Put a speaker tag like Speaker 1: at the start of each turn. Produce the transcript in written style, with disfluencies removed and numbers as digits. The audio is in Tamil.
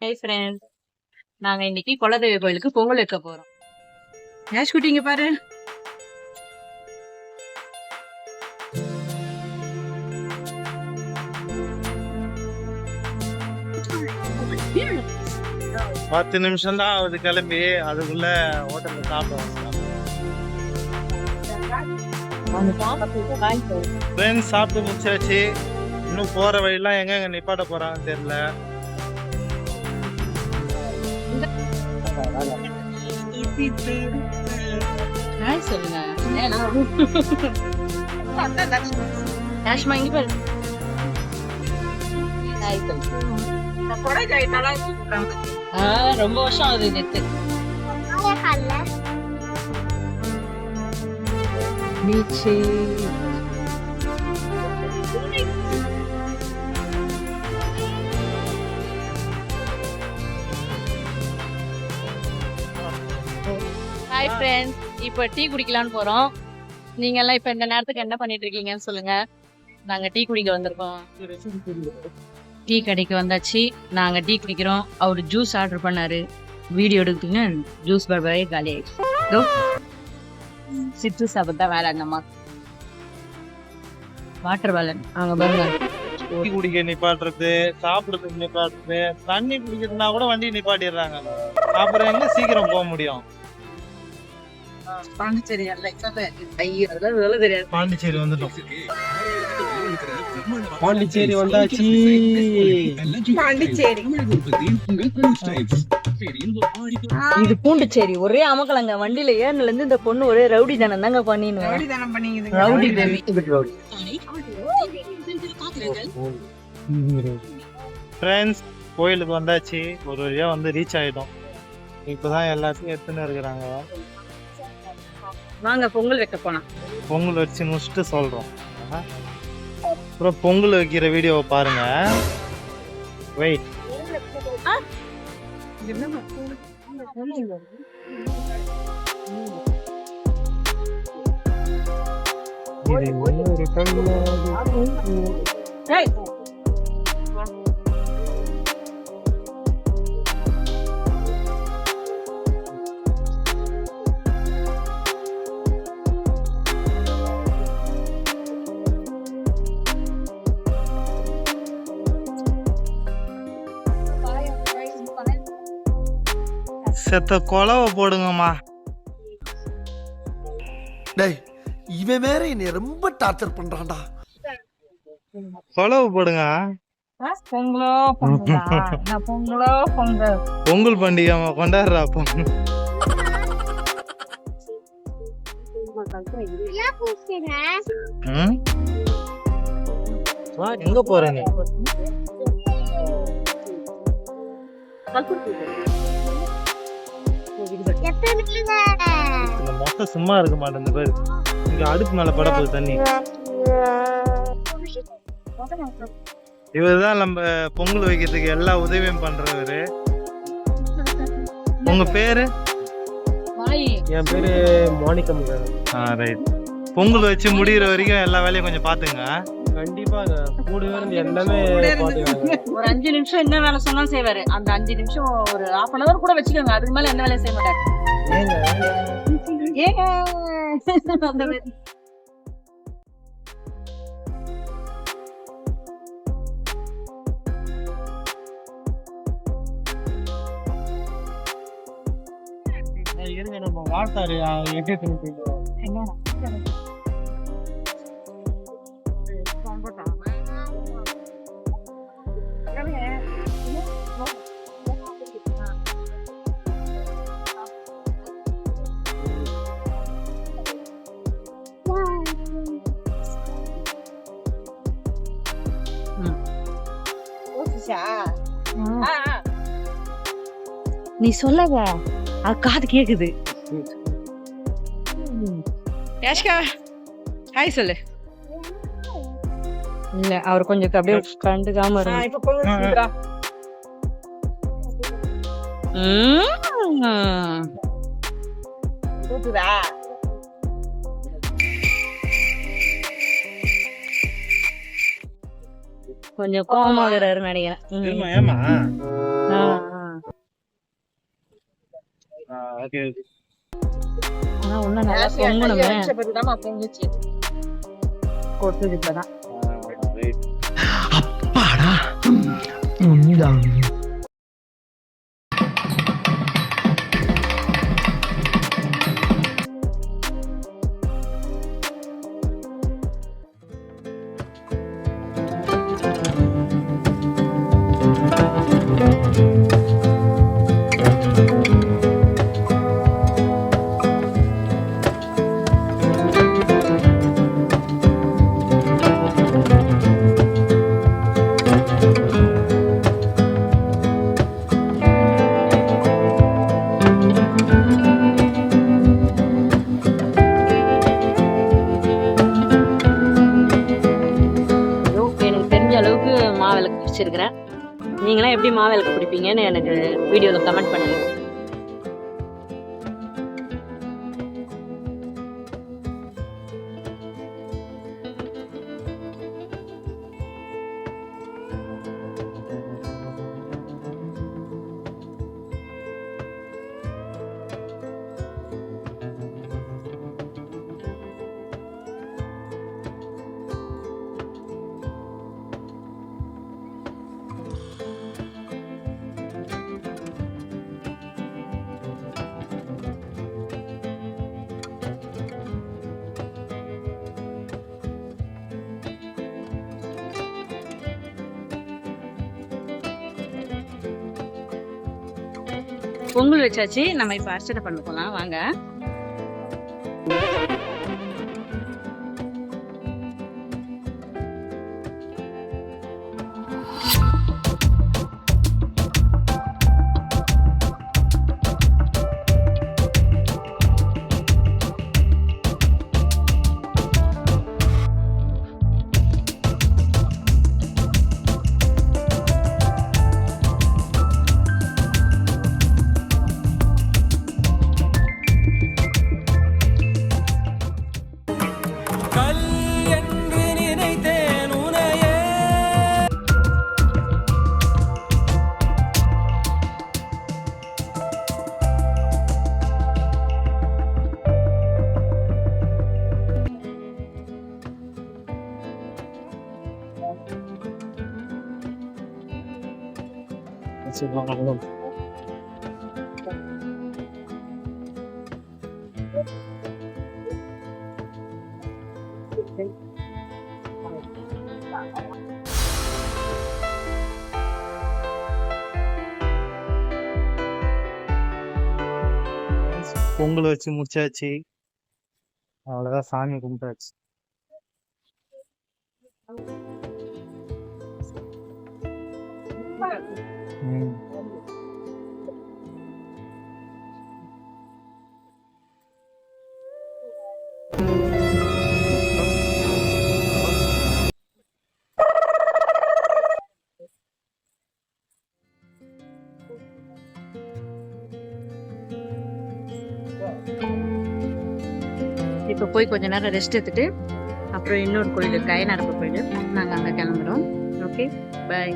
Speaker 1: ஹே ஃப்ரெண்ட்ஸ், நாங்க இன்னைக்கு குலதெய்வ கோயிலுக்கு பொங்கல் வைக்க போறோம். யாஷ் குட்டிங்க பாரு.
Speaker 2: பத்து நிமிஷம் தான் ஆகுது கிளம்பி, அதுக்குள்ள ஹோட்டல்ல சாப்பிடுவோம். ஃப்ரெண்ட்ஸ் சாப்பிட்டு முடிச்சாச்சு. இன்னும் போற வழியெல்லாம் எங்க நிப்பாட்ட போறாங்கன்னு தெரியல.
Speaker 1: சொல்லுங்க யாஷ்மா இங்க பாரு. ரொம்ப வருஷம் ஆகுது நெத்து. பீச்சு ஹாய் ஃப்ரெண்ட்ஸ், இப்போ டீ குடிக்கலான்னு போறோம். நீங்க எல்லாம் இப்ப இந்த நேரத்துக்கு என்ன பண்ணிட்டு இருக்கீங்கன்னு சொல்லுங்க. நாங்க டீ குடிக்க வந்திருக்கோம். டீ கடைக்கு வந்தாச்சு. நாங்க டீ குடிக்கிறோம். அவரு ஜூஸ் ஆர்டர் பண்ணாரு. வீடியோ எடுத்தீங்கன்னா ஜூஸ் பர்பரே காலி ஆயிடுச்சு. சிற்று சாப்பிட்டா வேலை அண்ணம்மா வாட்டர் வேலை அங்க பாருங்க.
Speaker 2: டீ குடிக்க நிப்பாட்டுறது, சாப்பிடுறதுக்கு நிப்பாட்டுறது, தண்ணி குடிக்கிறதுனா கூட வண்டி நிப்பாட்டிடுறாங்க. அப்புறம் எங்க சீக்கிரம் போக முடியும்?
Speaker 1: பாண்டிச்சேரி தெரியாது.
Speaker 2: பாண்டிச்சேரி வந்துட்டோம்.
Speaker 3: பாண்டிச்சேரி வந்தாச்சு.
Speaker 1: இது பூண்டிச்சேரி. ஒரே அமக்கலங்க. வண்டியில ஏர்ல இருந்து இந்த பொண்ணு ஒரே ரவுடி தானம் தாங்க பண்ணின்னு ரவுடி பேபி.
Speaker 2: ஃப்ரெண்ட்ஸ், கோயிலுக்கு வந்தாச்சு. ஒரு வழியா வந்து ரீச் ஆயிட்டோம். இப்பதான் எல்லாத்தையும் எடுத்துன்னு இருக்கிறாங்க.
Speaker 1: வாங்க பொங்கல் வைக்க போலாம்.
Speaker 2: பொங்கல் வச்சு முடிச்சுட்டு சொல்றோம். அப்புறம் பொங்கல் வைக்கிற வீடியோவை பாருங்க. வெயிட். செத்த கொலவை போடுங்கம்மா.
Speaker 3: டேய், இவன் வேற என்னை ரொம்ப டார்ச்சர் பண்றான்டா.
Speaker 2: கொலவை போடுங்க. பொங்கல் பண்டிகை கொண்டாடுறா. எங்க போற நீ? மொத்தம் சும்மா இருக்க மாட்டேன் பேரு. இங்க அடுப்பு மேல பட போகுது தண்ணி. இவர்தான் நம்ம பொங்கல் வைக்கிறதுக்கு எல்லா உதவியும் பண்றவரு. உங்க பேரு?
Speaker 3: என் பேரு மோனிகம்.
Speaker 2: ரைட். பொங்கல் வச்சு முடிகிற வரைக்கும் எல்லா வேலையும் கொஞ்சம் பாத்துங்க.
Speaker 3: கண்டிப்பா கூடவே இருந்து எல்லாமே பாத்துக்காங்க.
Speaker 1: ஒரு 5 நிமிஷம் என்ன வேலை சொன்னாலும் செய்வாரு. அந்த 5 நிமிஷம் ஒரு 1/2 hour கூட வச்சுக்கோங்க. அதுக்கு மேல என்ன வேலையும் செய்ய மாட்டாரு. அந்த மாதிரி.
Speaker 2: இருங்க, நம்ம வாழ்த்தாரு
Speaker 1: நீ சொல்லவ காது கேக்குது. யாஷ்கா ஹாய் சொல்லு. இல்ல அவர் கொஞ்சம் அப்படியே கண்டுக்காம இருந்தா. கொஞ்சம் கோவமாகறாரு நினைக்கிறேன்.
Speaker 2: ஏமா ஓகே
Speaker 1: ஆனா இன்னும் நல்லா பொங்கணுமே. கொட்டுது இப்பதான்.
Speaker 3: அப்பாடா உண்மைதான்.
Speaker 1: எனக்கு தெரிஞ்ச அளவுக்கு மாவிளக்கு பிடிச்சிருக்கிறேன். நீங்களாம் எப்படி மாவிளக்கு பிடிப்பீங்கன்னு எனக்கு வீடியோவில் கமெண்ட் பண்ணுங்க. பொங்கல் வச்சாச்சு, நம்ம இப்ப அர்ச்சனை பண்ண போலாம் வாங்க.
Speaker 2: பொங்கல் வச்சு முடிச்சாச்சு. அவ்வளவுதான், சாமி கும்பிட்டாச்சு.
Speaker 1: இப்போ போய் கொஞ்ச நேரம் ரெஸ்ட் எடுத்துட்டு அப்புறம் இன்னொரு கோயில் இருக்கு, அயனாரப்ப கோயில், நாங்கள் அங்கே கிளம்புறோம். ஓகே, பாய்.